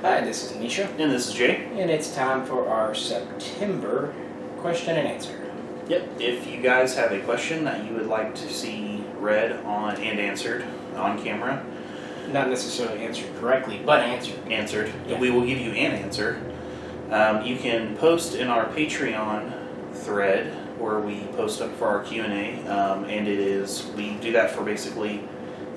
Hi, this is Misha. And this is Jay. And it's time for our September question and answer. Yep. If you guys have a question that you would like to see read on and answered on camera, Not necessarily answered correctly, but answered. Yeah. We will give you an answer. You can post in our Patreon thread where we post up for our Q&A, and we do that for basically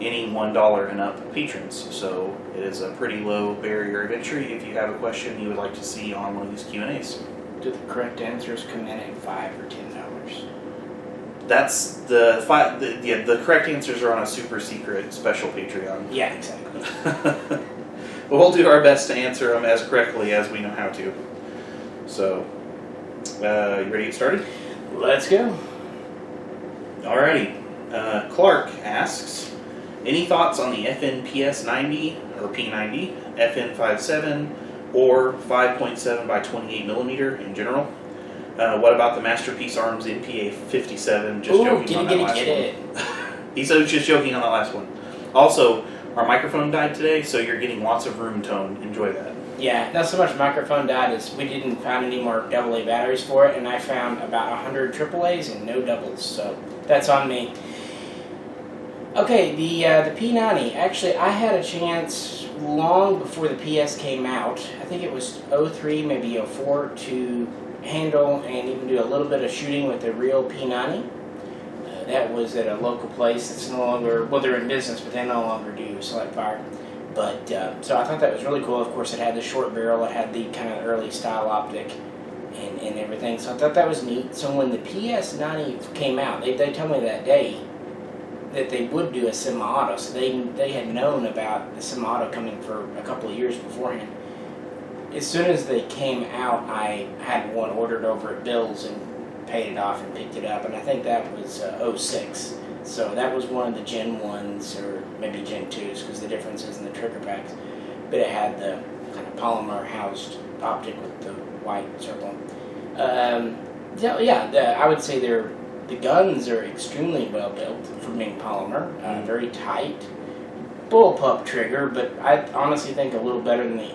any $1 and up patrons. So it is a pretty low barrier of entry if you have a question you would like to see on one of these Q&As. Do the correct answers come in at $5 or $10? That's the correct answers are on a super secret special Patreon. Yeah, exactly. We'll do our best to answer them as correctly as we know how to. So, you ready to get started? Let's go. Alrighty. Clark asks, any thoughts on the FN-PS90 or P90, FN-Five-Seven, or 5.7 by 28mm in general? What about the Masterpiece Arms NPA-57? Just joking on that last one. He's just joking on that last one. Also, our microphone died today, so you're getting lots of room tone. Enjoy that. Yeah, not so much microphone died as we didn't find any more AA batteries for it, and I found about 100 AAAs and no doubles, so that's on me. Okay, the P90. Actually, I had a chance long before the PS came out. I think it was 03, maybe 04, to handle and even do a little bit of shooting with the real P90. That was at a local place that's no longer, well, they're in business, but they no longer do select fire. But, so I thought that was really cool. Of course, it had the short barrel, it had the kind of early style optic and everything. So I thought that was neat. So when the PS90 came out, they told me that day that they would do a semi-auto. So they had known about the semi-auto coming for a couple of years beforehand. As soon as they came out, I had one ordered over at Bill's and paid it off and picked it up, and I think that was 06. So that was one of the Gen 1s, or maybe Gen 2s, because the difference is in the trigger packs. But it had the kind of polymer housed optic with the white circle. I would say the guns are extremely well built for being polymer, very tight. Bullpup trigger, but I honestly think a little better than the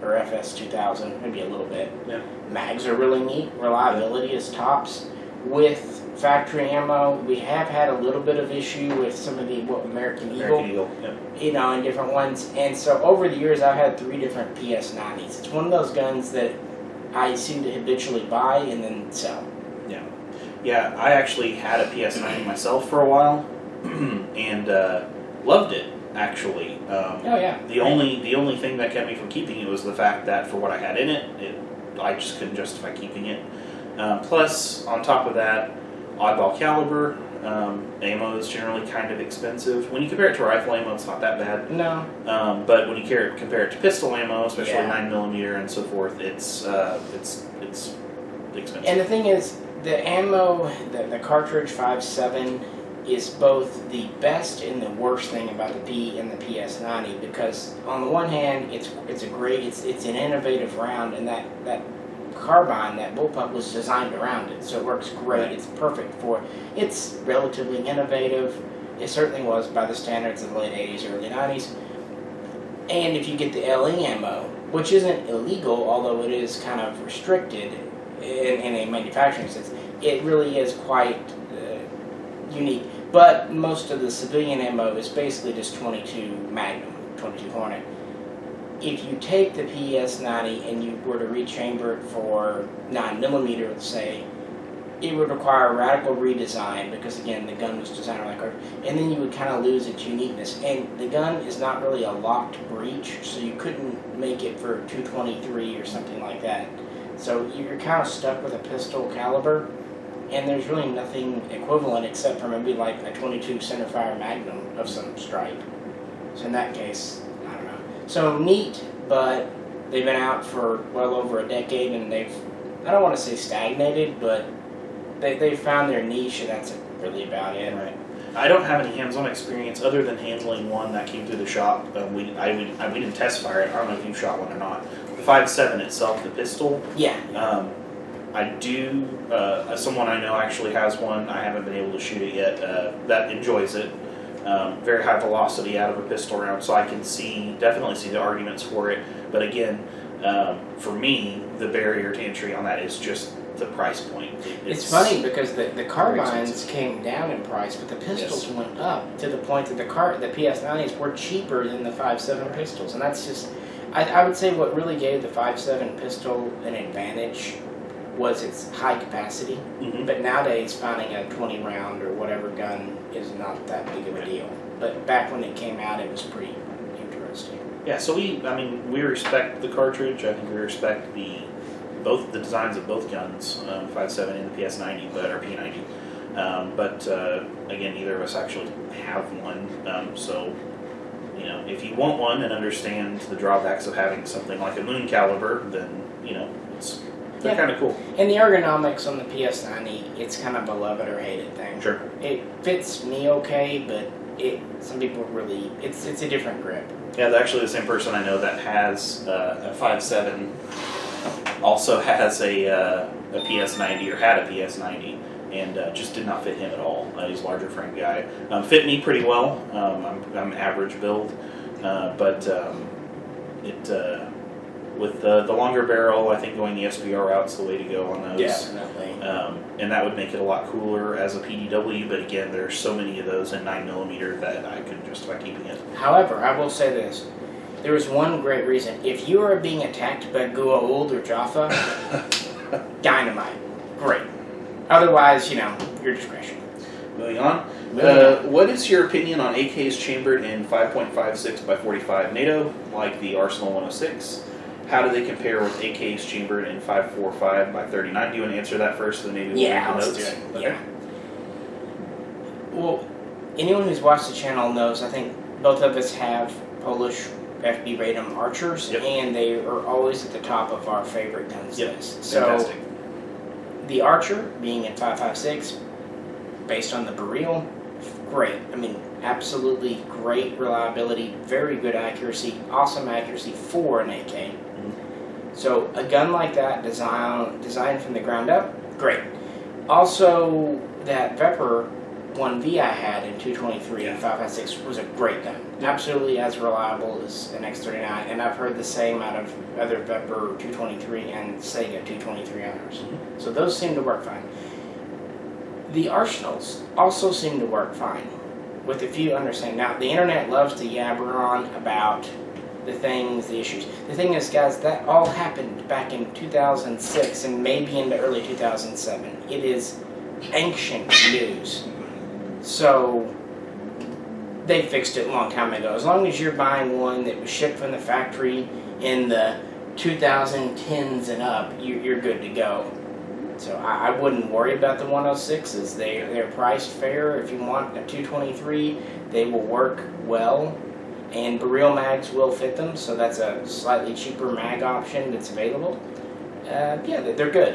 FS 2000, maybe a little bit. Yeah. Mags are really neat. Reliability is tops. With factory ammo, we have had a little bit of issue with some of the American Eagle, yep. In different ones. And so over the years, I've had 3 different PS90s. It's one of those guns that I seem to habitually buy and then sell. Yeah, I actually had a PS90 myself for a while, and loved it. Actually, the only thing that kept me from keeping it was the fact that for what I had in it, I just couldn't justify keeping it. Plus, on top of that, oddball caliber, ammo is generally kind of expensive. When you compare it to rifle ammo, it's not that bad. No. But when you compare it to pistol ammo, especially 9mm and so forth, it's expensive. And the thing is, the ammo, the cartridge 5.7 is both the best and the worst thing about the P and the PS90, because on the one hand, it's an innovative round, and that carbine, that bullpup, was designed around it, so it works great. Right. It's perfect for it. It's relatively innovative. It certainly was by the standards of the late 80s, early 90s. And if you get the LE ammo, which isn't illegal, although it is kind of restricted in a manufacturing sense, it really is quite unique. But most of the civilian ammo is basically just 22 Magnum, 22 Hornet. If you take the PS90 and you were to rechamber it for 9mm, let's say, it would require a radical redesign, because again, the gun was designed around that card, and then you would kind of lose its uniqueness. And the gun is not really a locked breech, so you couldn't make it for 223 or something like that. So you're kind of stuck with a pistol caliber, and there's really nothing equivalent except for maybe like a 22 centerfire Magnum of some stripe. So in that case, I don't know. So neat, but they've been out for well over a decade, and they've, I don't want to say stagnated, but they've found their niche, and that's really about it. Right. I don't have any hands-on experience other than handling one that came through the shop. We didn't test fire it. I don't know if you've shot one or not. The 5.7 itself, the pistol. Yeah. I do. Someone I know actually has one. I haven't been able to shoot it yet. That enjoys it. very high velocity out of a pistol round, so I can definitely see the arguments for it. But again, for me, the barrier to entry on that is just the price point. It's funny because the carbines came down in price, but the pistols went up to the point that the PS90s were cheaper than the 5.7 pistols, and that's just, I would say what really gave the 5.7 pistol an advantage was its high capacity. Mm-hmm. But nowadays, finding a 20 round or whatever gun is not that big of a deal. But back when it came out, it was pretty interesting. Yeah, so we respect the cartridge. I think we respect both the designs of both guns, 5.7 and the PS90, or P90. But again, neither of us actually have one. So, you know, if you want one and understand the drawbacks of having something like a moon caliber, then, you know, they're kind of cool. And the ergonomics on the PS90, it's kind of a love it or hate it thing. Sure. It fits me okay, but some people really, it's a different grip. Yeah, actually the same person I know that has a 5.7 also has a PS90, or had a PS90, and just did not fit him at all. He's a larger frame guy. Fit me pretty well. I'm average build, but with the longer barrel, I think going the SBR route's the way to go on those. Definitely. And that would make it a lot cooler as a PDW, but again, there's so many of those in 9mm that I couldn't justify keeping it. However, I will say this. There is one great reason. If you are being attacked by Gua'uld or Jaffa, dynamite. Great. Otherwise, you know, your discretion. Moving on. What is your opinion on AKs chambered in 5.56 by 45 NATO, like the Arsenal 106? How do they compare with AKs chambered in 5.45 by 39? Do you want to answer that first, then maybe we'll read the let's notes? do it. Okay. Yeah. Well, anyone who's watched the channel knows I think both of us have Polish FB Radom archers, and they are always at the top of our favorite guns list. So, fantastic. The Archer being in 5.56, based on the Baril, great. I mean, absolutely great reliability, very good accuracy, awesome accuracy for an AK. Mm-hmm. So a gun like that, designed from the ground up, great. Also, that Vepr 1V I had in 223 and 5.56 was a great gun. Absolutely as reliable as an X39, and I've heard the same out of other Vepr 223 and Sega 223 owners. Mm-hmm. So those seem to work fine. The Arsenals also seem to work fine, with a few understanding. Now, the internet loves to yabber on about the things, the issues. The thing is, guys, that all happened back in 2006 and maybe into early 2007. It is ancient news. So, they fixed it a long time ago. As long as you're buying one that was shipped from the factory in the 2010s and up, you're good to go. So I wouldn't worry about the 106s. They're priced fair. If you want a 223, they will work well. And Baril mags will fit them, so that's a slightly cheaper mag option that's available. Yeah, they're good.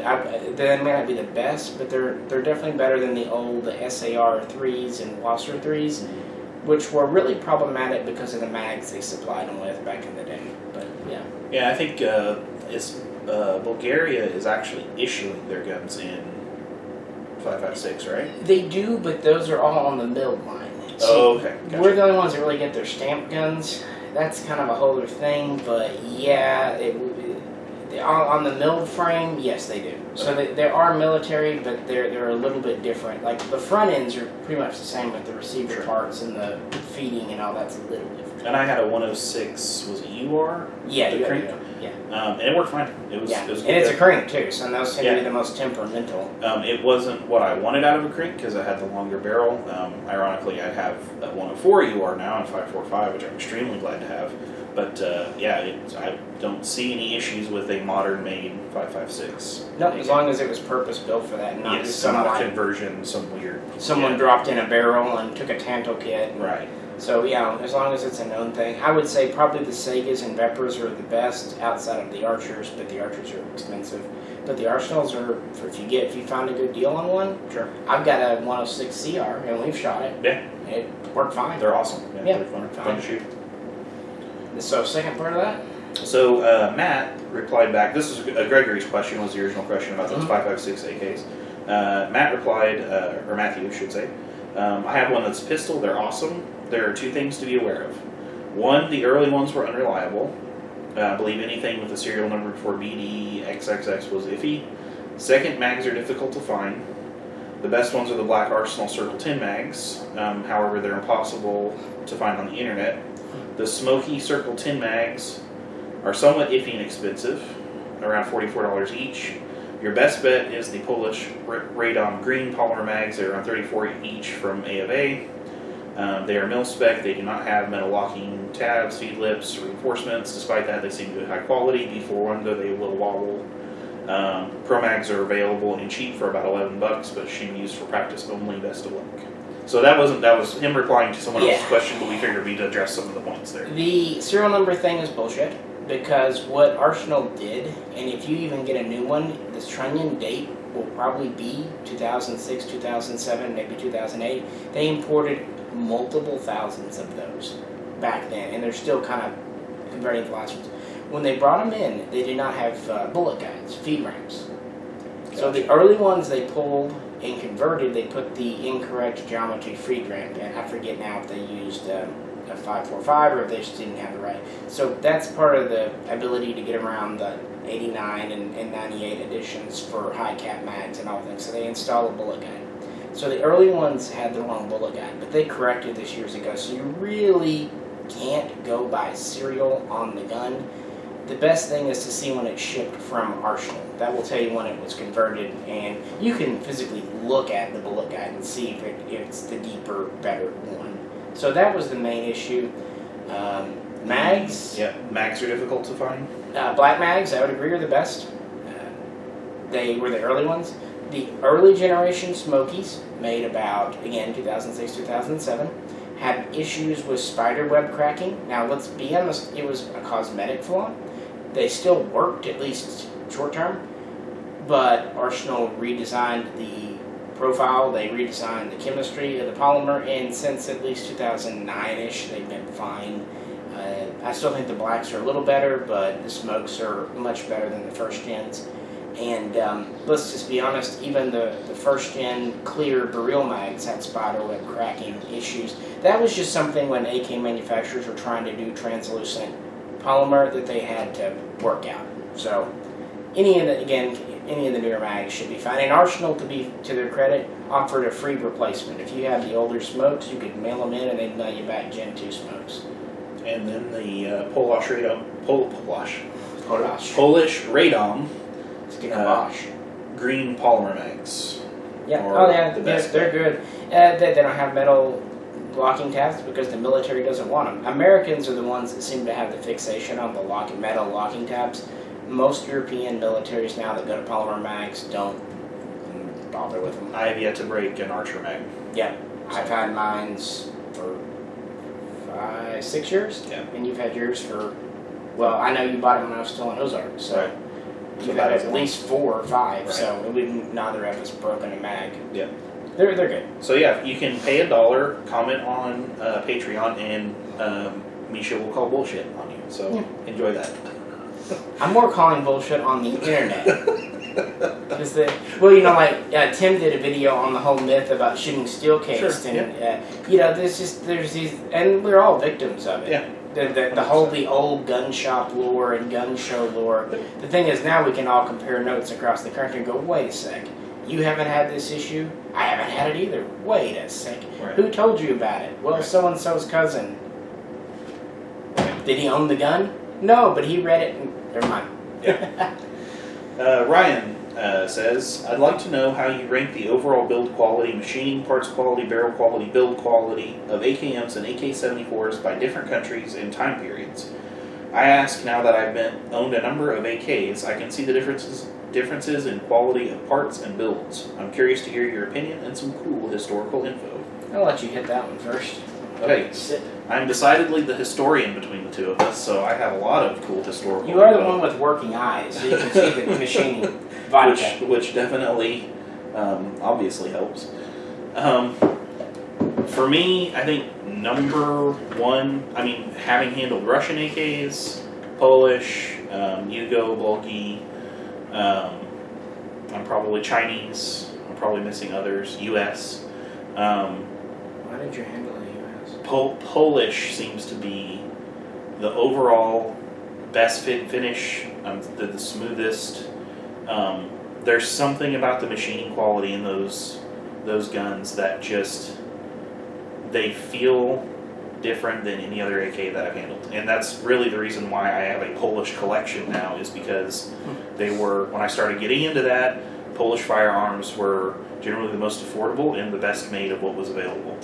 They may not be the best, but they're definitely better than the old SAR 3s and Wasser 3s, which were really problematic because of the mags they supplied them with back in the day. But yeah. Yeah, I think Bulgaria is actually issuing their guns in 5.56, right? They do, but those are all on the milled line. Okay. Gotcha. We're the only ones that really get their stamp guns. That's kind of a whole other thing, but yeah, on the milled frame, yes, they do. So they are military, but they're a little bit different. Like the front ends are pretty much the same, but the receiver parts and the feeding and all that's a little different. And I had a 106. Was it UR? Yeah, the crank? Yeah. And it worked fine. It was good. And it's a crank too, so those tend to be the most temperamental. It wasn't what I wanted out of a crank because I had the longer barrel. Ironically, I have a 104 UR now and 5.45, which I'm extremely glad to have. But I don't see any issues with a modern-made 5.56. No, as long as it was purpose-built for that, and not just not a conversion, some weird. Someone dropped in a barrel and took a Tanto kit. Right. So yeah, as long as it's a known thing, I would say probably the Segas and Veprs are the best outside of the Archers, but the Archers are expensive. But the Arsenals are, if you find a good deal on one. Sure. I've got a 106 CR and we've shot it. Yeah. It worked fine. They're awesome. Yeah. They're fun to shoot. So second part of that. So Matt replied back. This is Gregory's question. Was the original question about those 5.56 AKs. Matt replied, or Matthew should say. I have one that's pistol. They're awesome. there are two things to be aware of. One, the early ones were unreliable. I believe anything with a serial number before BD XXX was iffy. Second, mags are difficult to find. The best ones are the Black Arsenal Circle 10 mags. However, they're impossible to find on the internet. The Smoky Circle 10 mags are somewhat iffy and expensive, around $44 each. Your best bet is the Polish Radom Green polymer mags. They're around $34 each from A of A. They are mil-spec. They do not have metal locking tabs, feed lips, reinforcements. Despite that, they seem to be high quality. Before one, though, they will wobble. Pro mags are available and cheap for about $11, but should be used for practice only. Best of luck. So that was him replying to someone else's question, but we figured we'd address some of the points there. The serial number thing is bullshit, because what Arsenal did, and if you even get a new one, the trunnion date will probably be 2006, 2007, maybe 2008. They imported multiple thousands of those back then, and they're still kind of converting the last ones. When they brought them in, they did not have bullet guides, feed ramps. Gotcha. So the early ones they pulled and converted, they put the incorrect geometry feed ramp, and I forget now if they used a 545 or if they just didn't have the right. So that's part of the ability to get around the 89 and 98 editions for high cap mags and all things. So they install a bullet guide. So the early ones had the wrong bullet guide, but they corrected this years ago. So you really can't go by serial on the gun. The best thing is to see when it's shipped from Arsenal. That will tell you when it was converted, and you can physically look at the bullet guide and see if it's the deeper, better one. So that was the main issue. Mags. Yeah, mags are difficult to find. Black mags, I would agree, are the best. They were the early ones. The early generation Smokies, made about, again, 2006, 2007, had issues with spider web cracking. Now, let's be honest, it was a cosmetic flaw. They still worked, at least short term, but Arsenal redesigned the profile, they redesigned the chemistry of the polymer, and since at least 2009-ish, they've been fine. I still think the blacks are a little better, but the smokes are much better than the first gens. And let's just be honest, even the first gen clear Baril mags had spider web cracking issues. That was just something when AK manufacturers were trying to do translucent polymer that they had to work out. So any of the newer mags should be fine. And Arsenal, to their credit, offered a free replacement. If you had the older smokes, you could mail them in and they'd mail you back Gen 2 smokes. And then the Polish Radom green polymer mags. Yeah, they're good. They don't have metal locking tabs because the military doesn't want them. Americans are the ones that seem to have the fixation on the metal locking tabs. Most European militaries now that go to polymer mags don't bother with them. I have yet to break an Archer mag. Yeah, I've had mine's for 6 years. Yeah. And you've had yours for, well, I know you bought it when I was still in Ozark, so. Right. You've had at least 4 or 5, right. So neither of us broken a mag. Yeah. They're good. So yeah, you can pay $1, comment on Patreon, and Misha will call bullshit on you. So enjoy that. I'm more calling bullshit on the internet. Tim did a video on the whole myth about shooting steel cased, sure. And there's these, and we're all victims of it. Yeah. The old gun shop lore and gun show lore. The thing is, now we can all compare notes across the country and go, wait a sec, you haven't had this issue? I haven't had it either. Wait a sec. Right. Who told you about it? Well, so-and-so's cousin. Did he own the gun? No, but he read it and never mind. Yeah. Ryan says, I'd like to know how you rank the overall build quality, machining, parts quality, barrel quality, build quality of AKMs and AK-74s by different countries and time periods. I ask now that I've owned a number of AKs, I can see the differences in quality of parts and builds. I'm curious to hear your opinion and some cool historical info. I'll let you hit that one first. Okay, I'm decidedly the historian between the two of us, so I have a lot of cool historical You are the info. one with working eyes, so you can see the machining vodka. Which definitely, obviously helps. For me, I think number one, having handled Russian AKs, Polish, Yugo, Bulky, I'm probably Chinese, I'm probably missing others, US. Why did you handle the US? Polish seems to be the overall best fit and finish, the smoothest. There's something about the machining quality in those guns that just, they feel different than any other AK that I've handled. And that's really the reason why I have a Polish collection now, is because they were, when I started getting into that, Polish firearms were generally the most affordable and the best made of what was available.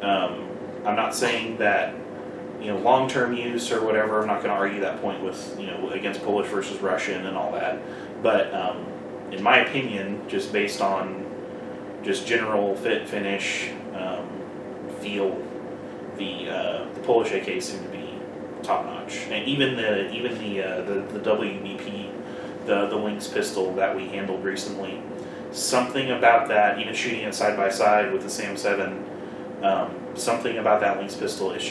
I'm not saying that, long-term use or whatever, I'm not going to argue that point with, against Polish versus Russian and all that. But in my opinion, just based on just general fit, finish, feel, the Polish AKs seem to be top notch. And even the WBP, the Lynx pistol that we handled recently, something about that, even shooting it side by side with the SAM-7, something about that Lynx pistol, it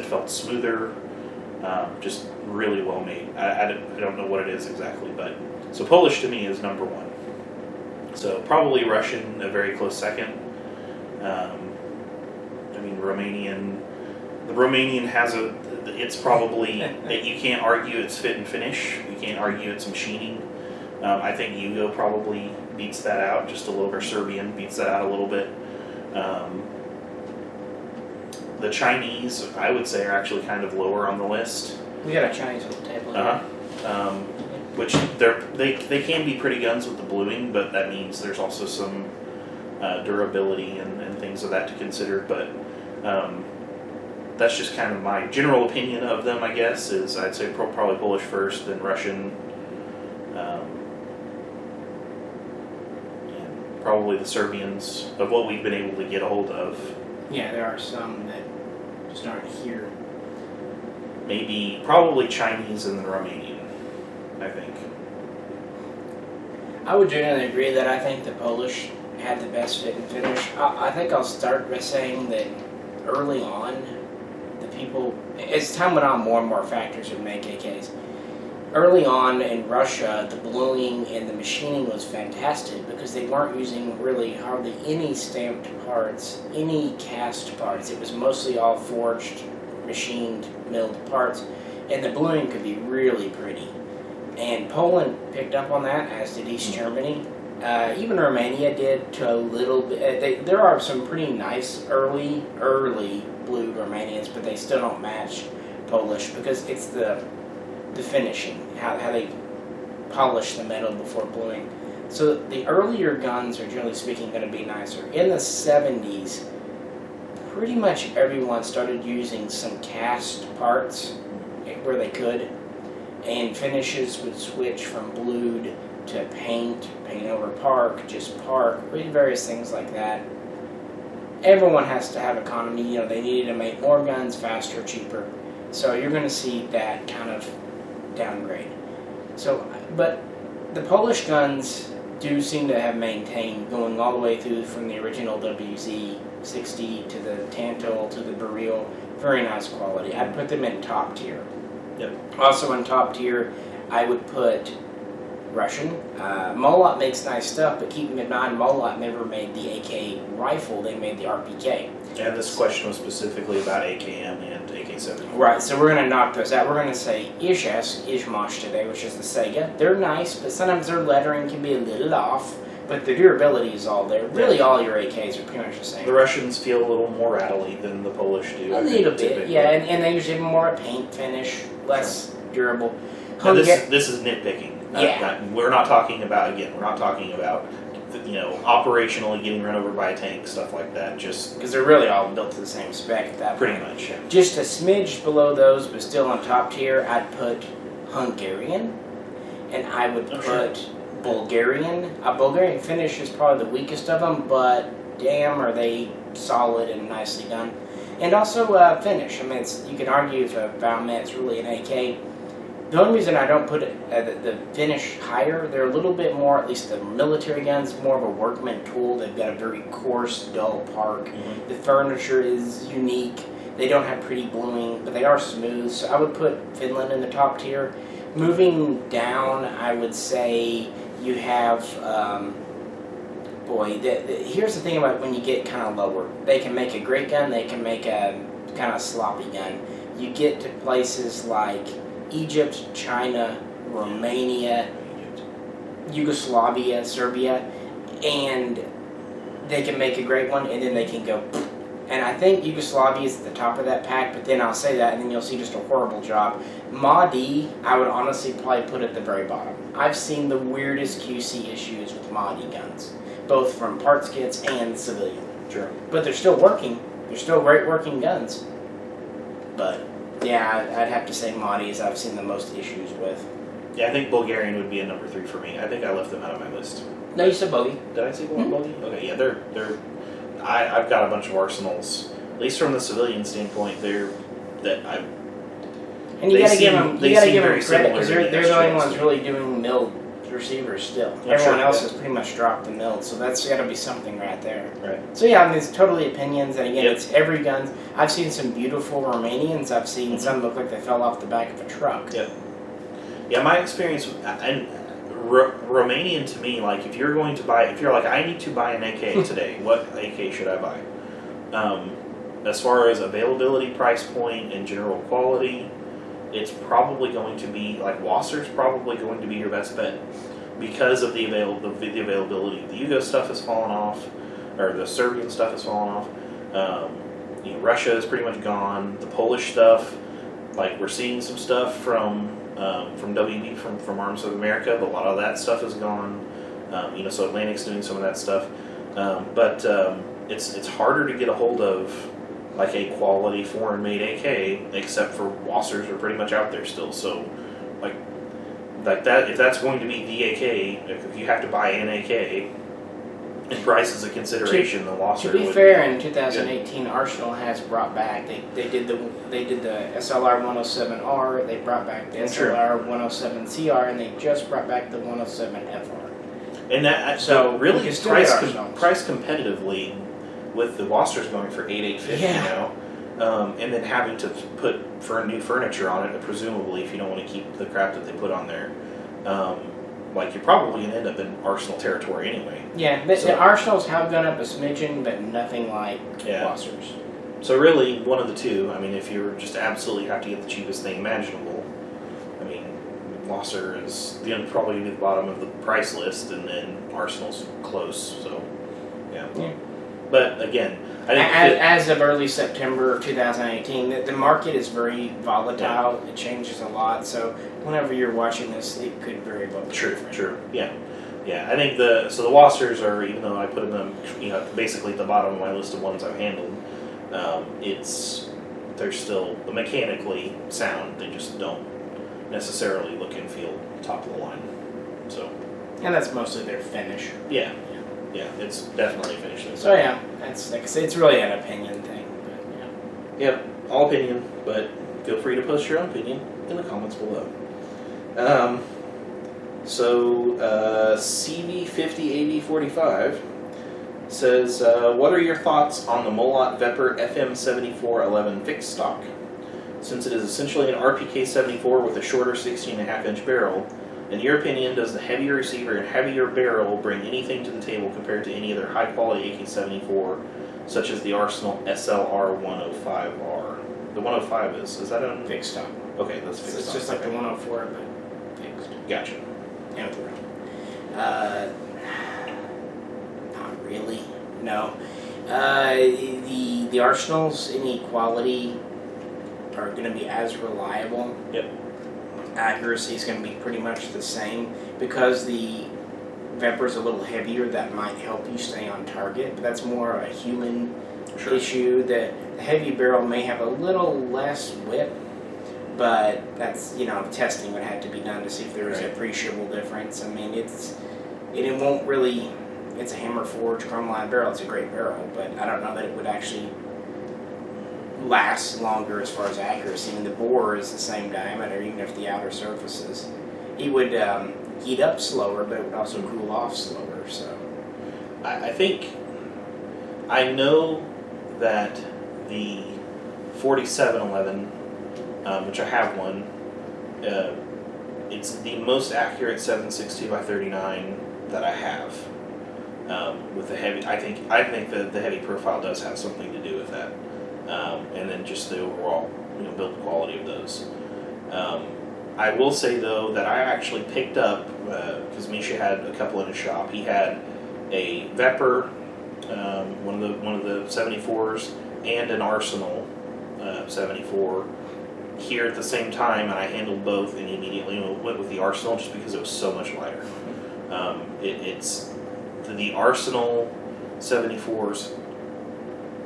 felt smoother, just really well made. I don't know what it is exactly, but so Polish to me is number one. So probably Russian, a very close second. Romanian. The Romanian has it's probably, you can't argue its fit and finish. You can't argue its machining. I think Yugo probably beats that out just a little bit. Serbian beats that out a little bit. The Chinese, I would say, are actually kind of lower on the list. We got a Chinese on the table. Which they can be pretty guns with the bluing, but that means there's also some durability and things of that to consider. But that's just kind of my general opinion of them, I guess, is I'd say probably Polish first, then Russian, and probably the Serbians, of what we've been able to get a hold of. Yeah, there are some that just aren't here. Probably Chinese and then Romanian, I think. I would generally agree that I think the Polish had the best fit and finish. I think I'll start by saying that early on, the people, as time went on, more and more factors would make AKs. Early on in Russia, the bluing and the machining was fantastic because they weren't using really hardly any stamped parts, any cast parts. It was mostly all forged, machined, milled parts, and the bluing could be really pretty. And Poland picked up on that, as did East Germany. Even Romania did to a little bit. There are some pretty nice early blued Romanians, but they still don't match Polish because it's the finishing, how they polish the metal before bluing. So the earlier guns are generally speaking going to be nicer. In the 70s, pretty much everyone started using some cast parts where they could, and finishes would switch from blued to paint over park, just park, various things like that. Everyone has to have economy. They needed to make more guns faster, cheaper. So you're going to see that kind of downgrade. So, but the Polish guns do seem to have maintained, going all the way through from the original WZ-60 to the Tanto to the Beryl. Very nice quality. I'd put them in top tier. Yep. Also in top tier, I would put Russian. Molot makes nice stuff, but keep in mind, Molot never made the AK rifle. They made the RPK. And this question was specifically about AKM and AK-7. Right, so we're going to knock those out. We're going to say Ishmash today, which is the Sega. They're nice, but sometimes their lettering can be a little off, but the durability is all there. Really, all your AKs are pretty much the same. The Russians feel a little more rattly than the Polish do. A little bit, yeah, and they usually have more a paint finish, less durable. Now this is nitpicking. Yeah. We're not talking about operationally getting run over by a tank, stuff like that. Just because they're really all built to the same spec at that pretty point. much. Yeah. Just a smidge below those, but still on top tier, I'd put Hungarian, and I would put Bulgarian. A Bulgarian finish is probably the weakest of them, but damn, are they solid and nicely done. And also finish. I mean, you can argue if a Valmet's really an AK. The only reason I don't put the finish higher, they're a little bit more, at least the military guns, more of a workman tool. They've got a very coarse, dull park. Mm-hmm. The furniture is unique. They don't have pretty bluing, but they are smooth. So I would put Finland in the top tier. Moving down, I would say you have, here's the thing about when you get kind of lower. They can make a great gun. They can make a kind of sloppy gun. You get to places like Egypt, China, Romania, Yugoslavia, Serbia, and they can make a great one, and then they can go. And I think Yugoslavia is at the top of that pack, but then I'll say that, and then you'll see just a horrible job. MADI, I would honestly probably put at the very bottom. I've seen the weirdest QC issues with MADI guns, both from parts kits and civilian. Sure. But they're still working. They're still great working guns. But, yeah, I'd have to say MADIs I've seen the most issues with. Yeah, I think Bulgarian would be a number 3 for me. I think I left them out of my list. No, you said Bogey. Did I say Bogey? Okay, yeah, they're. I've got a bunch of arsenals. At least from the civilian standpoint, and you gotta give them credit similar because to they're the the only SJs. ones really doing milled receivers still. Yeah, Everyone sure, else yeah. has pretty much dropped the milled, so that's got to be something right there. Right. So yeah, I mean, it's totally opinions, and again, Yep. it's every gun. I've seen some beautiful Romanians. I've seen some look like they fell off the back of a truck. Yep. Yeah, my experience and Romanian to me, like if you're like I need to buy an AK today, what AK should I buy? As far as availability, price point, and general quality, it's probably going to be like Wasser's probably going to be your best bet because of the availability. The Yugo stuff has fallen off, or the Serbian stuff has fallen off. Russia is pretty much gone. The Polish stuff, like we're seeing some stuff from WB from Arms of America, but a lot of that stuff is gone. So Atlantic's doing some of that stuff, but it's harder to get a hold of like a quality foreign-made AK, except for Wassers are pretty much out there still. So, like that, if that's going to be the AK, if you have to buy an AK, and price is a consideration, the Wasser. To be fair, in 2018, Arsenal has brought back. They did the SLR 107R. They brought back the SLR 107CR, and they just brought back the 107FR. And that so really is price competitively with the Wassers going for $8,850 now, and then having to put for new furniture on it, presumably if you don't want to keep the crap that they put on there. Like you're probably going to end up in Arsenal territory anyway. Yeah, the Arsenals have gone up a smidgen, but nothing like Wassers. So really, one of the two. I mean, if you just absolutely have to get the cheapest thing imaginable, I mean, Wasser is probably going to be the bottom of the price list, and then Arsenal's close. So, yeah. But again, I think as of early September of 2018, the market is very volatile. It changes a lot. So whenever you're watching this, it could very well be different. True. Yeah. I think the Wassers are, even though I put them, basically at the bottom of my list of ones I've handled. They're still mechanically sound. They just don't necessarily look and feel top of the line. So. And that's mostly their finish. Yeah, it's definitely finished. So yeah, that's like I say, it's really an opinion thing. But yeah. Yep, all opinion, but feel free to post your own opinion in the comments below. CV50AB45 says, what are your thoughts on the Molot Vepr FM 7411 fixed stock? Since it is essentially an RPK 74 with a shorter 16.5-inch barrel, in your opinion, does the heavier receiver and heavier barrel bring anything to the table compared to any other high-quality AK-74, such as the Arsenal SLR 105R? The 105 is that a fixed stock? Okay, that's fixed It's stock. just like the 104, but fixed. Gotcha. And with the not really. No. The Arsenals in equality are going to be as reliable. Yep. Accuracy is going to be pretty much the same. Because the Vepr is a little heavier, that might help you stay on target, but that's more a human issue. The heavy barrel may have a little less whip, but that's, testing would have to be done to see if there is an appreciable difference. I mean, it won't really, it's a hammer forged chrome lined barrel. It's a great barrel, but I don't know that it would actually last longer as far as accuracy. I mean, the bore is the same diameter, even if the outer surfaces. It would heat up slower, but it would also cool off slower. So, I think I know that the 4711, which I have one, it's the most accurate 7.62x39 that I have. With the heavy, I think that the heavy profile does have something to do with that. and then just the overall build quality of those. I will say though that I actually picked up, because Misha had a couple in his shop. He had a Vepr, one of the 74s, and an Arsenal 74 here at the same time, and I handled both and immediately went with the Arsenal just because it was so much lighter. It's the Arsenal 74s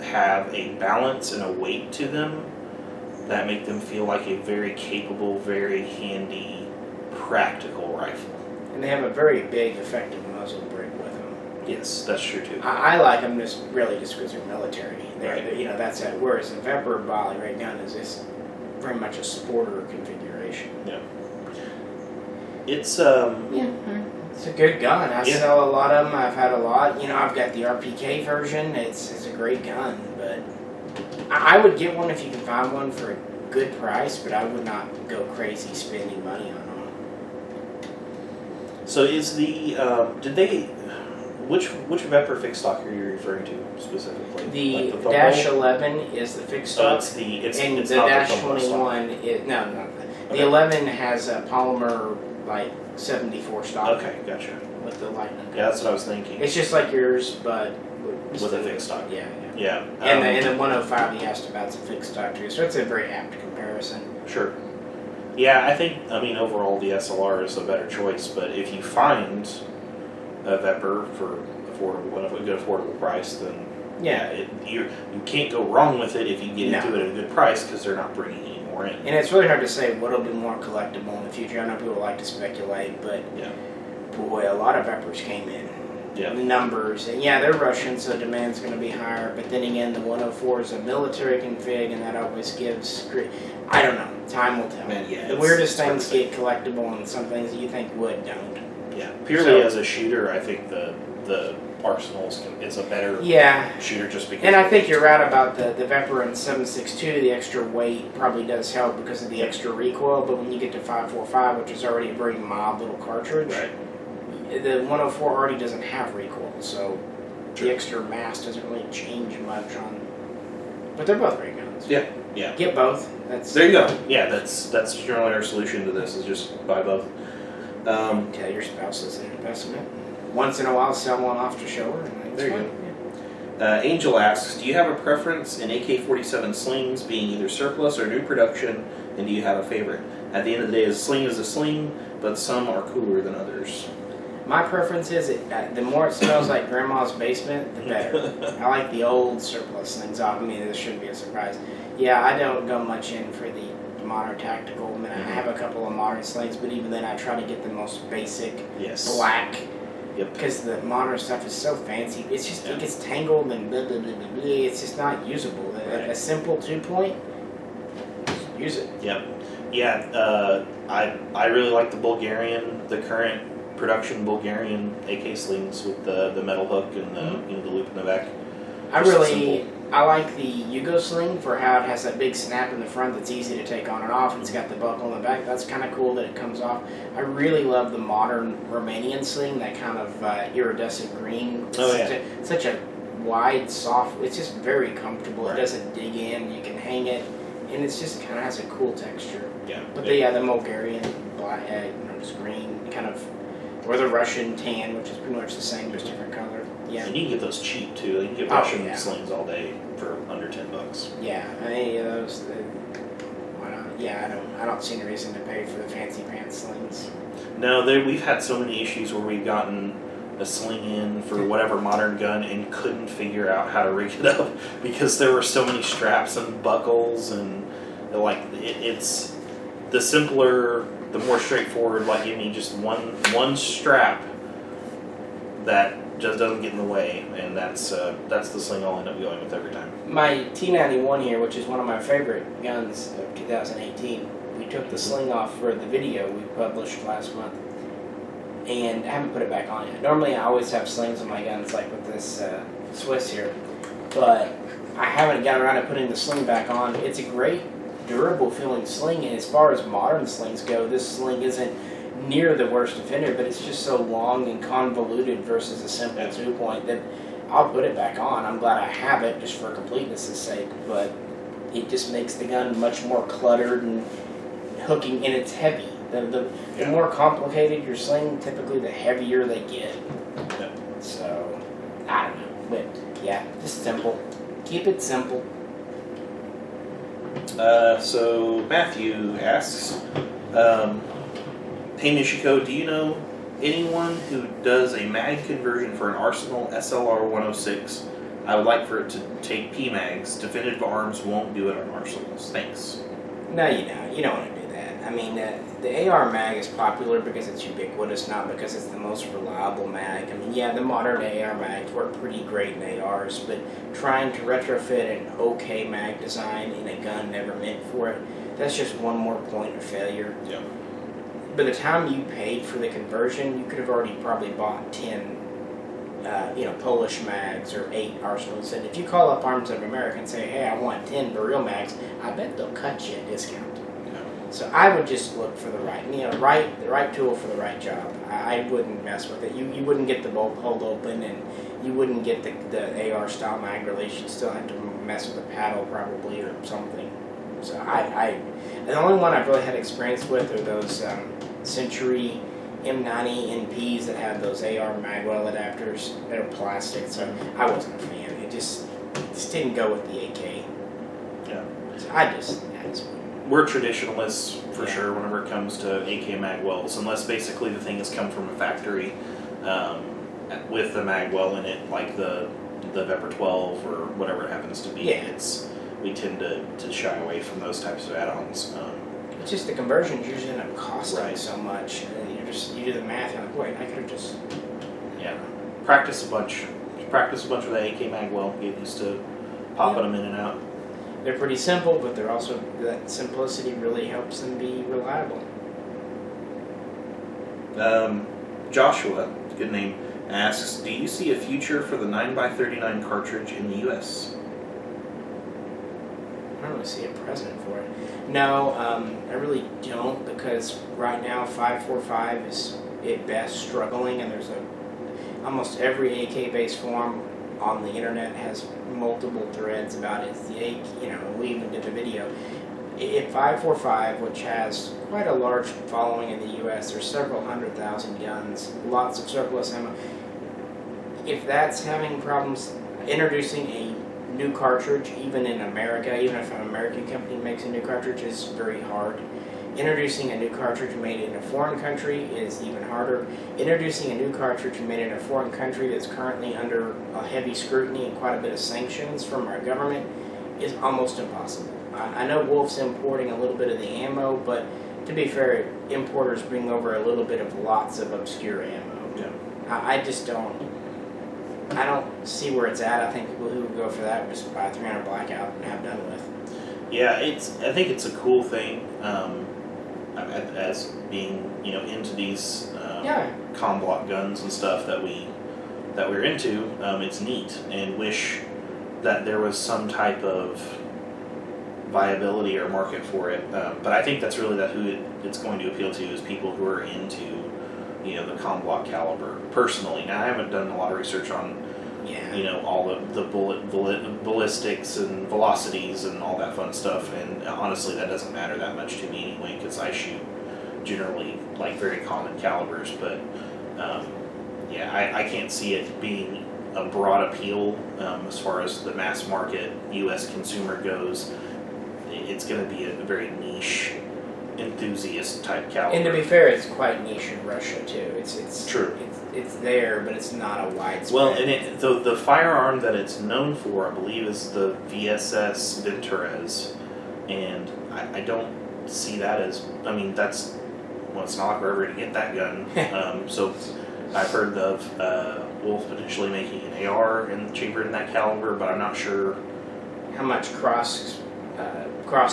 have a balance and a weight to them that make them feel like a very capable, very handy, practical rifle. And they have a very big, effective muzzle brake with them. Yes, that's true too. I like them just because they're military. Right. That's it. Whereas the Vepr volley ray gun is very much a sporter configuration. Yeah. It's It's a good gun. I sell a lot of them. I've had a lot. I've got the RPK version. It's a great gun, but I would get one if you can find one for a good price, but I would not go crazy spending money on them. So is the which Vepr fixed stock are you referring to specifically? The like the Dash 11 is the fixed stock. It's and it's the not Dash the 21 is no. The 11 has a polymer 74 stock. Okay, gotcha. With the lightning. Yeah, that's what I was thinking. It's just like yours, but with a fixed stock. Yeah. And And the 105 you asked about is a fixed stock too, so it's a very apt comparison. Sure. Yeah, I think overall the SLR is a better choice, but if you find a Vepr for a good affordable price, then you can't go wrong with it if you get into it at a good price because they're not bringing any more in. And it's really hard to say what'll be more collectible in the future. I know people like to speculate, but boy, a lot of Veprs came in. Yeah. The numbers, and they're Russian, so demand's going to be higher. But then again, the 104 is a military config, and that always gives. I don't know. Time will tell. Man, the weirdest things get collectible, and some things you think would don't. Yeah. Purely as a shooter, I think the Arsenals is a better shooter just because. And I think you're right about the Vepr and 7.62. The extra weight probably does help because of the extra recoil. But when you get to 5.45, which is already a very mild little cartridge. Right. The 104 already doesn't have recoil, so the extra mass doesn't really change much on. But they're both great guns. Yeah. Get both. There you go. Yeah, that's generally our solution to this is just buy both. Tell your spouse it's an investment. Once in a while, sell one off to show her. And there you go. Angel asks, do you have a preference in AK-47 slings being either surplus or new production, and do you have a favorite? At the end of the day, a sling is a sling, but some are cooler than others. My preference is the more it smells like grandma's basement, the better. I like the old surplus things. I mean, this shouldn't be a surprise. Yeah, I don't go much in for the modern tactical. I mean, I have a couple of modern slings, but even then I try to get the most basic black. Yep. Because the modern stuff is so fancy. It's just, it gets tangled and blah, blah, blah, blah, blah. It's just not usable. A simple 2-point, use it. Yep. Yeah, I really like the Bulgarian, the current production Bulgarian AK slings with the metal hook and the the loop in the back. I like the Yugo sling for how it has that big snap in the front that's easy to take on and off. It's got the buckle in the back. That's kind of cool that it comes off. I really love the modern Romanian sling, that kind of iridescent green. Such a wide, soft. It's just very comfortable. It doesn't dig in. You can hang it, and it's just kind of has a cool texture. Yeah. But the Bulgarian black, just green, kind of. Or the Russian tan, which is pretty much the same, just different color. Yeah. And you can get those cheap too. You can get Russian slings all day for under $10. Yeah, any of those. Why not? Yeah, I don't see any reason to pay for the fancy pants slings. No, we've had so many issues where we've gotten a sling in for whatever modern gun and couldn't figure out how to rig it up because there were so many straps and buckles and it's the simpler. The more straightforward, give me just one strap that just doesn't get in the way, and that's the sling I'll end up going with every time. My T91 here, which is one of my favorite guns of 2018, we took the sling off for the video we published last month, and I haven't put it back on yet. Normally I always have slings on my guns, like with this Swiss here, but I haven't gotten around to putting the sling back on. It's a great durable feeling sling, and as far as modern slings go, this sling isn't near the worst offender, but it's just so long and convoluted versus a simple 2-point that I'll put it back on. I'm glad I have it just for completeness' sake, but it just makes the gun much more cluttered and hooking, and it's heavy. The more complicated your sling, typically the heavier they get. Yeah. So, I don't know. But, yeah, just simple. Keep it simple. So Matthew asks, hey Mishaco, do you know anyone who does a mag conversion for an Arsenal SLR 106? I would like for it to take PMags. Definitive Arms won't do it on Arsenals. Thanks. No, you don't. You don't want to do that. I mean, the AR mag is popular because it's ubiquitous, not because it's the most reliable mag. I mean, yeah, the modern AR mags work pretty great in ARs, but trying to retrofit an okay mag design in a gun never meant for it, that's just one more point of failure. Yeah. By the time you paid for the conversion, you could have already probably bought 10 Polish mags or 8 Arsenals. And if you call up Arms of America and say, hey, I want 10 Baril mags, I bet they'll cut you a discount. Yeah. So I would just look for the right tool for the right job. I wouldn't mess with it. You wouldn't get the bolt hold open, and you wouldn't get the AR style mag release. You'd still have to mess with the paddle probably or something. So the only one I've really had experience with are those Century M90 NPs that have those AR magwell adapters that are plastic. So I wasn't a fan. It just didn't go with the AK. Yeah. So I just wouldn't. We're traditionalists for sure whenever it comes to AK magwells, unless basically the thing has come from a factory with the magwell in it, like the Vepr 12 or whatever it happens to be. Yeah. We tend to shy away from those types of add-ons. It's just the conversions usually end up costing Right. so much, and then you do the math, you're like, wait, I could have just... Yeah. Practice a bunch with the AK magwell. Get used to popping them in and out. They're pretty simple, but they're also, that simplicity really helps them be reliable. Joshua, good name, asks, do you see a future for the 9x39 cartridge in the U.S.? I don't really see a precedent for it. No, I really don't, because right now 5.45 is at best struggling, and there's almost every AK-based form on the internet has multiple threads about it. It's the we even did a video. If 5.45, which has quite a large following in the U.S., there's several 100,000 guns, lots of surplus ammo. If that's having problems introducing a new cartridge, even in America, even if an American company makes a new cartridge, is very hard. Introducing a new cartridge made in a foreign country is even harder. Introducing a new cartridge made in a foreign country that's currently under a heavy scrutiny and quite a bit of sanctions from our government is almost impossible. I know Wolf's importing a little bit of the ammo, but to be fair, importers bring over a little bit of lots of obscure ammo. Yeah. I just don't see where it's at. I think people who would go for that would just buy a 300 Blackout and have done with. Yeah, I think it's a cool thing. As being into these com block guns and stuff that we're into, it's neat, and wish that there was some type of viability or market for it. But I think that's really who it's going to appeal to is people who are into the com block caliber. Personally, now I haven't done a lot of research on all of the ballistics and velocities and all that fun stuff, and honestly that doesn't matter that much to me anyway, because I shoot generally like very common calibers. But I can't see it being a broad appeal as far as the mass market U.S. consumer goes. It's going to be a very niche enthusiast type caliber. And to be fair, it's quite niche in Russia too. It's true. It's there, but it's not a widespread. Well, and the firearm that it's known for, I believe, is the VSS Venturez, and I don't see that as. I mean, it's not like we're ever going to get that gun. So I've heard of Wolf potentially making an AR and chamber in that caliber, but I'm not sure how much cross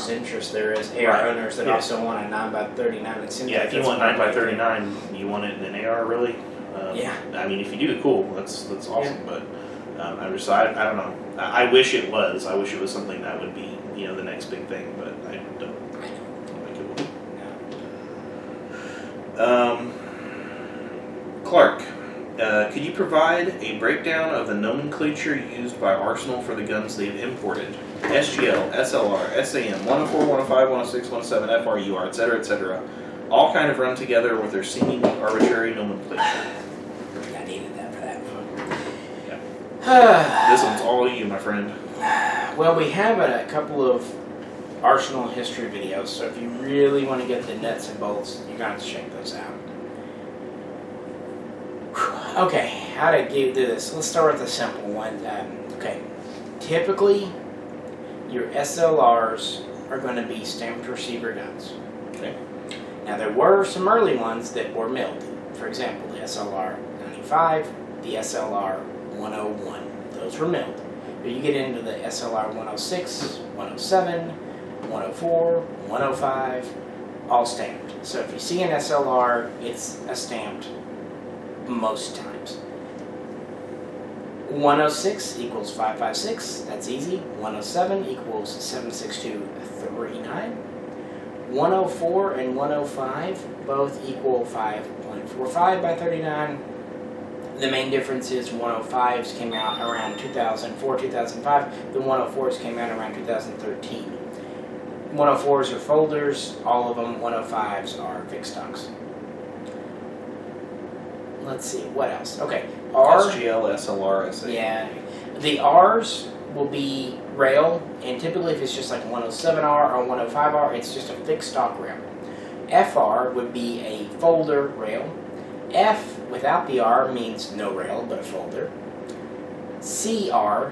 interest there is. AR owners that also want a 9x39. It seems like if you want 9x39, you want it in an AR, really? I mean, if you do, cool. That's awesome. Yeah. But I don't know. I wish it was. I wish it was something that would be the next big thing. But I don't think it will. No. Clark Could you provide a breakdown of the nomenclature used by Arsenal for the guns they've imported? SGL, SLR, SAM, 104, 105, 106, 107, FR, UR, etc., all kind of run together with their seemingly arbitrary nomenclature. I needed that for that one. Yeah. This one's all you, my friend. Well, we have a couple of Arsenal history videos, so if you really want to get the nuts and bolts, you're going to have to check those out. Okay, how to do this? Let's start with the simple one. Okay, typically your SLRs are going to be stamped receiver guns. Okay. Now there were some early ones that were milled. For example, the SLR 95, the SLR 101. Those were milled. But you get into the SLR 106, 107, 104, 105, all stamped. So if you see an SLR, it's a stamped most times. 106 equals 556, that's easy. 107 equals 76239. 104 and 105 both equal 5.45 by 39. The main difference is 105s came out around 2004, 2005. The 104s came out around 2013. 104s are folders, all of them. 105s are fixed stocks. Let's see, what else? Okay, SGL, SLR, SA. Yeah, the R's will be rail, and typically if it's just like 107R or 105R, it's just a fixed stock rail. FR would be a folder rail. F without the R means no rail, but a folder. CR,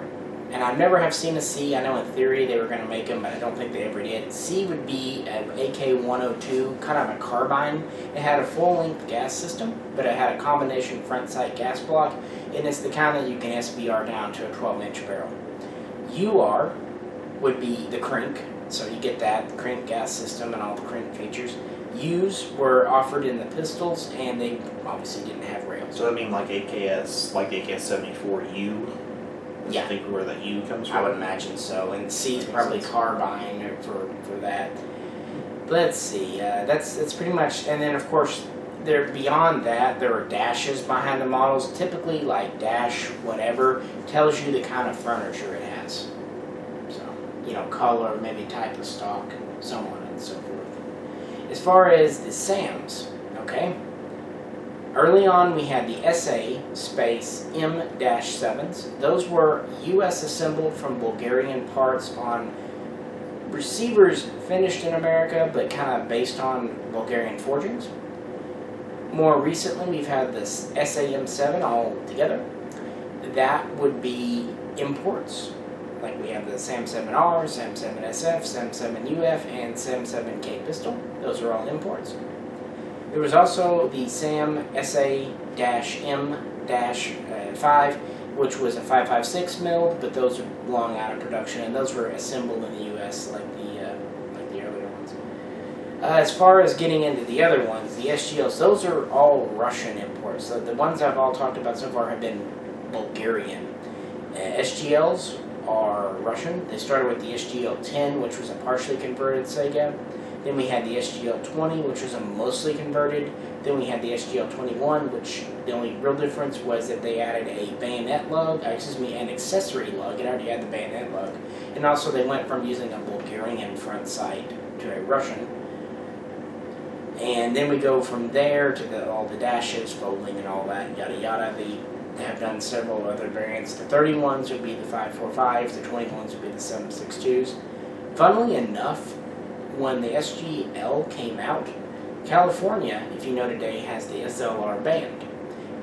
and I never have seen a C. I know in theory they were going to make them, but I don't think they ever did. C would be an AK-102, kind of a carbine. It had a full-length gas system, but it had a combination front-sight gas block, and it's the kind that you can SBR down to a 12-inch barrel. UR would be the crank, so you get that crank gas system and all the crank features. U's were offered in the pistols, and they obviously didn't have rails. So that means like AKS, like the AKS-74U? Yeah. I think where that U comes from? I would imagine so, and C is probably carbine for that. Let's see, that's pretty much, and then of course, beyond that, there are dashes behind the models, typically like dash whatever, tells you the kind of furniture it has. So, color, maybe type of stock, so on and so forth. As far as the SAMs, okay, early on we had the SA space M-7s. Those were US assembled from Bulgarian parts on receivers finished in America, but kind of based on Bulgarian forgings. More recently, we've had this SAM-7 all together. That would be imports. Like we have the SAM-7R, SAM-7SF, SAM-7UF, and SAM-7K pistol. Those are all imports. There was also the SAM SA-M-5, which was a 5.56 milled, but those are long out of production, and those were assembled in the U.S. like the earlier ones. As far as getting into the other ones, the SGLs, those are all Russian imports. So the ones I've all talked about so far have been Bulgarian. SGLs are Russian. They started with the SGL-10, which was a partially converted Sega. Then we had the SGL-20, which was a mostly converted. Then we had the SGL-21, which the only real difference was that they added a bayonet lug, an accessory lug. It already had the bayonet lug. And also they went from using a Bulgarian front sight to a Russian. And then we go from there to all the dashes, folding and all that, yada yada. They have done several other variants. The 31s would be the 5.45s, the 21s would be the 7.62s. Funnily enough, when the SGL came out, California, if you know today, has the SLR banned.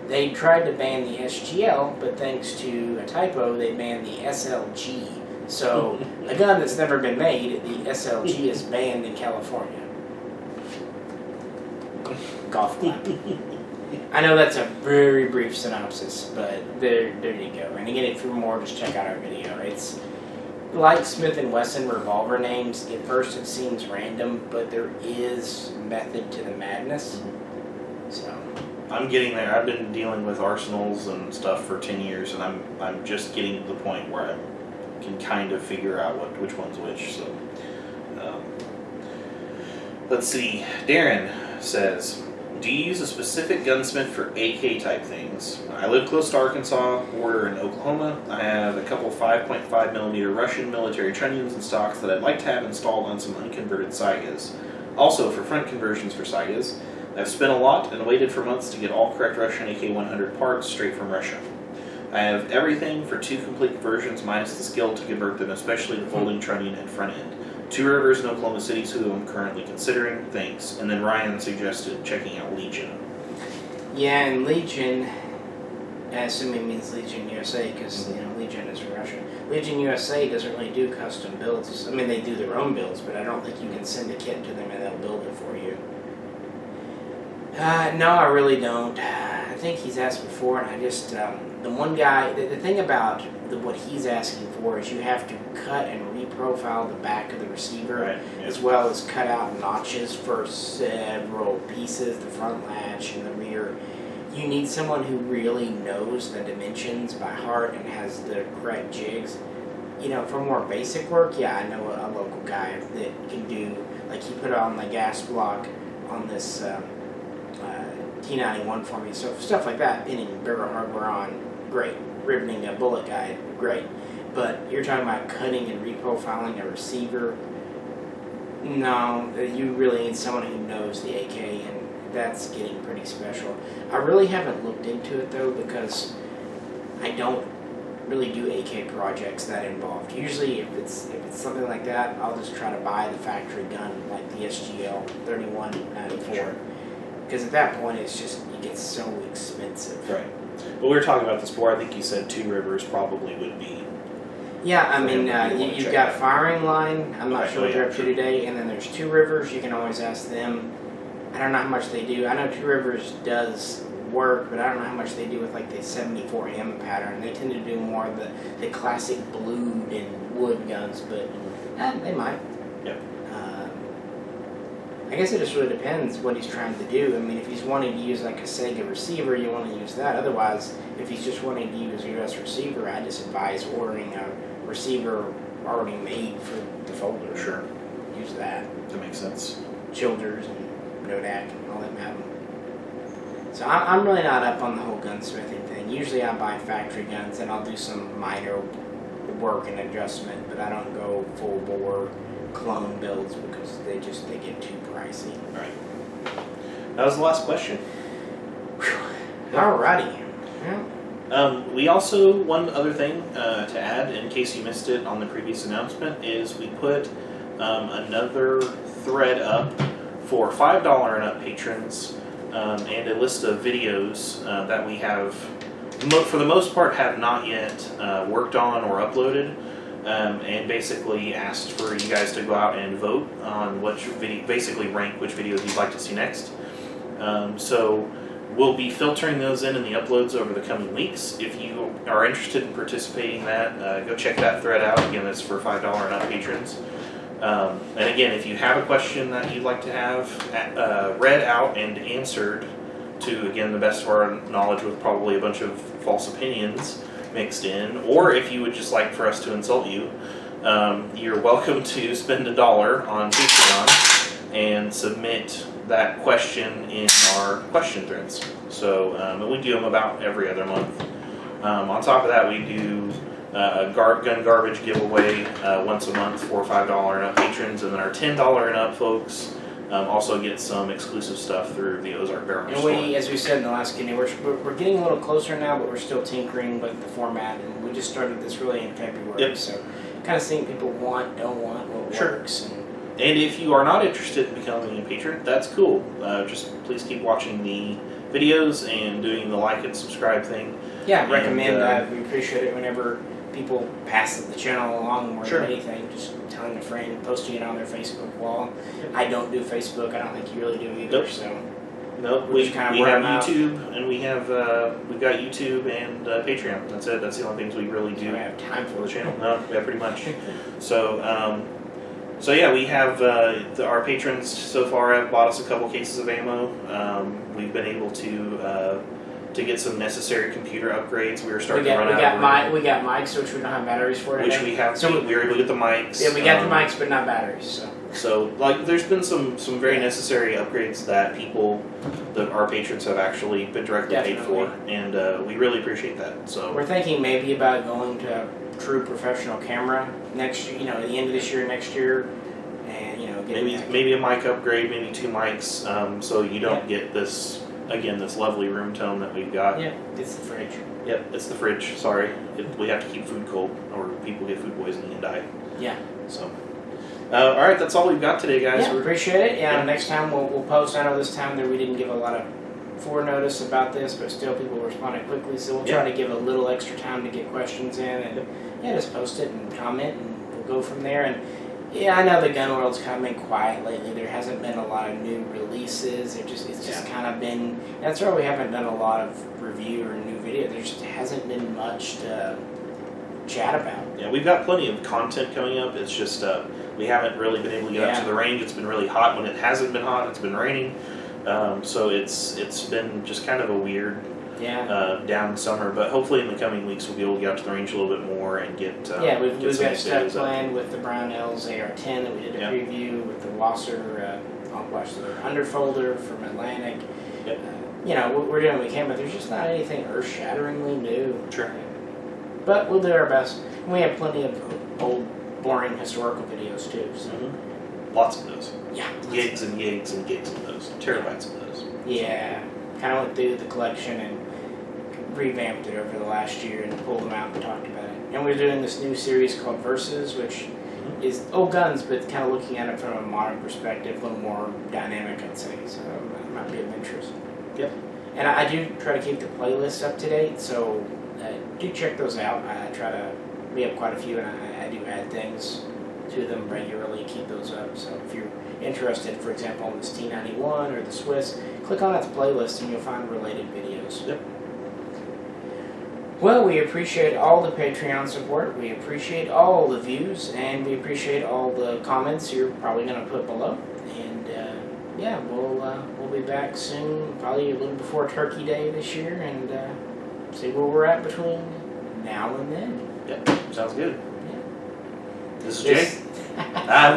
They tried to ban the SGL, but thanks to a typo, they banned the SLG. So, a gun that's never been made, the SLG is banned in California. Golf clap. I know that's a very brief synopsis, but there you go. And again, if you're more, just check out our video. It's like Smith & Wesson revolver names. At first it seems random, but there is method to the madness. So I'm getting there. I've been dealing with arsenals and stuff for 10 years, and I'm just getting to the point where I can kind of figure out which one's which. So let's see. Darren says, Do you use a specific gunsmith for AK type things? I live close to Arkansas, border in Oklahoma. I have a couple 5.5mm Russian military trunnions and stocks that I'd like to have installed on some unconverted Saigas. Also, for front conversions for Saigas, I've spent a lot and waited for months to get all correct Russian AK-100 parts straight from Russia. I have everything for 2 complete conversions minus the skill to convert them, especially the folding trunnion and front end. 2 Rivers in Oklahoma City, who I'm currently considering. Thanks. And then Ryan suggested checking out Legion. Yeah, and Legion, I assume it means Legion USA because Legion is Russia. Legion USA doesn't really do custom builds. I mean, they do their own builds, but I don't think you can send a kit to them and they'll build it for you. No, I really don't. I think he's asked before, and I just the one guy. The thing about what he's asking for is you have to cut and reprofile the back of the receiver, Right, as well as cut out notches for several pieces, the front latch and the rear. You need someone who really knows the dimensions by heart and has the correct jigs. For more basic work, yeah, I know a local guy that can do, like he put on the gas block on this T91 for me, so stuff like that, pinning barrel hardware on, great. Riveting a bullet guide, great. But you're talking about cutting and reprofiling a receiver. No, you really need someone who knows the AK, and that's getting pretty special. I really haven't looked into it though because I don't really do AK projects that involved. Usually, if it's something like that, I'll just try to buy the factory gun like the SGL 3194. Because at that point, it gets so expensive. Right. Well, we were talking about this before. I think you said 2 Rivers probably would be. Yeah, I mean, you've got Firing Line. I'm not sure what they're up to today. And then there's 2 Rivers. You can always ask them. I don't know how much they do. I know 2 Rivers does work, but I don't know how much they do with like the 74M pattern. They tend to do more of the classic blued and wood guns, but they might. Yep. I guess it just really depends what he's trying to do. I mean, if he's wanting to use like a Sega receiver, you want to use that. Otherwise, if he's just wanting to use a US receiver, I just advise ordering a receiver already made for the folder. Sure. Use that. That makes sense. Childers and Nodak and all that have them. So I'm really not up on the whole gunsmithing thing. Usually I buy factory guns and I'll do some minor work and adjustment, but I don't go full bore clone builds because they get too pricey. Right. That was the last question. Alrighty. Yeah. We also, one other thing to add, in case you missed it on the previous announcement, is we put another thread up for $5 and up patrons and a list of videos that we have, for the most part, have not yet worked on or uploaded. And basically asked for you guys to go out and vote on which video, basically rank which videos you'd like to see next. So we'll be filtering those in the uploads over the coming weeks. If you are interested in participating in that, go check that thread out. Again, that's for $5 and up patrons. And again, if you have a question that you'd like to have read out and answered to, again, the best of our knowledge with probably a bunch of false opinions mixed in, or if you would just like for us to insult you, you're welcome to spend $1 on Patreon and submit that question in our question threads. So we do them about every other month. On top of that, we do a gun garbage giveaway once a month for $5 and up patrons, and then our $10 and up folks also get some exclusive stuff through the Ozark Barrel And store. as we said in the last video, we're getting a little closer now, but we're still tinkering with the format, and we just started this really in February, Yep. so kind of seeing people want, don't want, what Sure. works. And if you are not interested in becoming a patron, that's cool. Just please keep watching the videos and doing the like and subscribe thing. Yeah, And, recommend. We appreciate it whenever people pass the channel along more Sure. than anything. Just telling a friend, posting it on their Facebook wall. I don't do Facebook. I don't think you really do either. Nope. So Nope, We're we just kind of have word of mouth. YouTube, and we've got YouTube and Patreon. That's it. That's the only things we really do do I have time for for the it? channel. No, yeah, pretty much. So, so yeah, we have our patrons so far have bought us a couple cases of ammo. We've been able to get some necessary computer upgrades. We were starting to run out. We got mics, which we don't have batteries for today. Which we have. So we were able to get the mics. Yeah, we got the mics, but not batteries. So. So, like, there's been some very necessary upgrades that our patrons have actually been directly paid for, and we really appreciate that. So we're thinking maybe about going to a true professional camera next year, at the end of this year, next year, and maybe a mic upgrade, maybe 2 mics, so you don't get this lovely room tone that we've got. Yeah, it's the fridge. Yep, it's the fridge. Sorry, we have to keep food cold, or people get food poisoning and die. Yeah. So, all right, that's all we've got today, guys. Yeah, appreciate it. Yeah, next time we'll post. I know this time we didn't give a lot of forenotice about this, but still people responded quickly, so we'll try to give a little extra time to get questions in, and just post it and comment, and we'll go from there. And yeah, I know the gun world's kind of been quiet lately. There hasn't been a lot of new releases. It's just kind of been. That's why we haven't done a lot of review or new video. There just hasn't been much to chat about. Yeah, we've got plenty of content coming up. It's just we haven't really been able to get out to the range. It's been really hot. When it hasn't been hot, it's been raining. So it's been just kind of a weird down summer. But hopefully in the coming weeks we'll be able to get out to the range a little bit more and get we've got stuff planned with the Brownells AR-10 that we did a preview with the Wasser underfolder from Atlantic. Yep. We're doing what we can, but there's just not anything earth-shatteringly new. Sure. But we'll do our best. And we have plenty of old, boring historical videos too. So. Lots of those. Yeah. Gigs and gigs and gigs of those. Terabytes of those. Yeah. Kind of went through the collection and revamped it over the last year and pulled them out and talked about it. And we're doing this new series called Versus, which is old guns, but kind of looking at it from a modern perspective, a little more dynamic, I'd say. So it might be of interest. Yep. And I do try to keep the playlists up to date, so do check those out. We have quite a few, and I do add things to them regularly, keep those up. So if you're interested, for example, in this T91 or the Swiss, click on its playlist and you'll find related videos. Yep. Well, we appreciate all the Patreon support, we appreciate all the views, and we appreciate all the comments you're probably going to put below. And we'll be back soon, probably a little before Turkey Day this year, and see where we're at between now and then. Yep, sounds good. Yeah. This is Jay.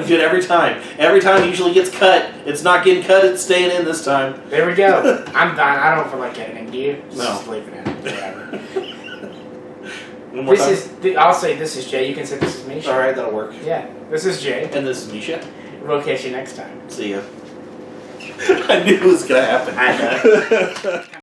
We do it every time. Every time it usually gets cut. It's not getting cut, it's staying in this time. There we go. I'm fine. I don't feel like editing. Do you? No. Just leave it in. Whatever. One more time. I'll say this is Jay. You can say this is Misha. Alright, that'll work. Yeah. This is Jay. And this is Misha. We'll catch you next time. See ya. I knew it was going to happen. I know.